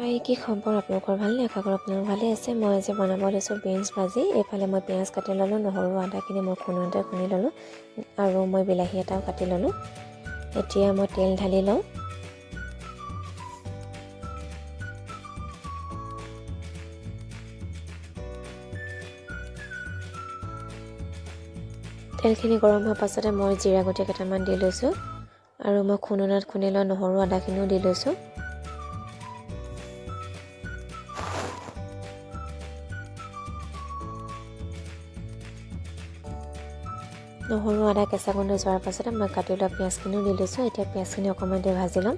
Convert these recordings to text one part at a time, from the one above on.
হাই, কি খবৰ আপোনালোকৰ? ভালনে? আশা কৰোঁ আপোনালোক ভালে আছে। মই আজি বনাব লৈছোঁ বিনছ ভাজি। এইফালে মই পিঁয়াজ কাটি ল'লোঁ, নহৰু আদাখিনি মই খুন্দোতে খুন্দি ল'লোঁ আৰু মই বিলাহী এটাও কাটি ল'লোঁ। এতিয়া মই তেল ঢালি লওঁ। তেলখিনি গৰম হোৱাৰ পাছতে মই জিৰা গুটি কেইটামান দি লৈছোঁ আৰু মই খুন্দোনাত খুন্দি লোৱা নহৰু আদাখিনিও দি লৈছোঁ। নহৰু আদা কেঁচা গোন্ধ যোৱাৰ পাছতে মই কাটি লোৱা পিঁয়াজখিনিও দি লৈছোঁ। এতিয়া পিঁয়াজখিনি অকণমান দি ভাজি ল'ম।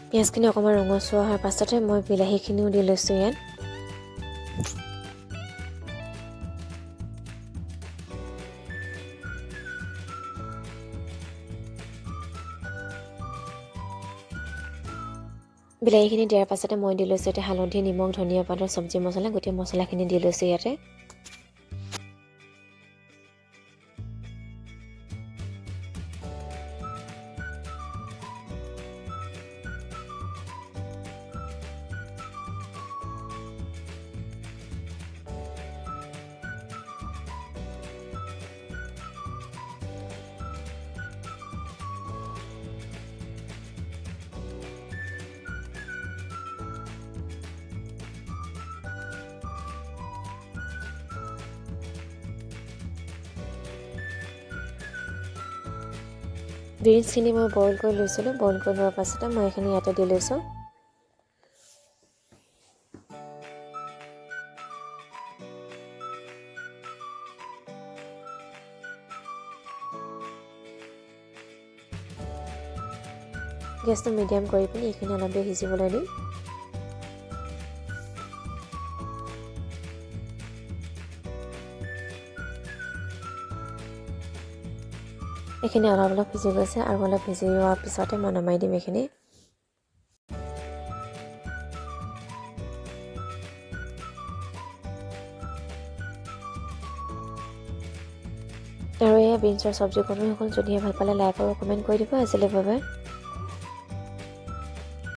পিঁয়াজখিনি অকণমান ৰঙচুৱা হোৱাৰ পাছতে মই বিলাহীখিনিও দি লৈছোঁ ইয়াত। বিলাহীখিনি দিয়াৰ পাছতে মই দি লৈছোঁ এতিয়া হালধি, নিমখ, ধনিয়া পাউডাৰ, চব্জি মছলা, গোটেই মছলাখিনি দি লৈছোঁ ইয়াতে। বিনছখিনি মই বইল কৰি লৈছিলোঁ। বইল কৰি লোৱাৰ পাছতে মই এইখিনি ইয়াতে দি লৈছোঁ। গেছটো মিডিয়াম কৰি পিনি এইখিনি অলপ দেৰি সিজিবলৈ দিম। এইখিনি অলপ অলপ সিজি গৈছে আৰু অলপ সিজি যোৱাৰ পিছতে মই নমাই দিম এইখিনি। আৰু এয়া বিনছৰ চব্জি বনোৱা হ'ল। যদিহে ভাল পালে লাইক আৰু কমেণ্ট কৰি দিব। আজিলৈ বাই বাই।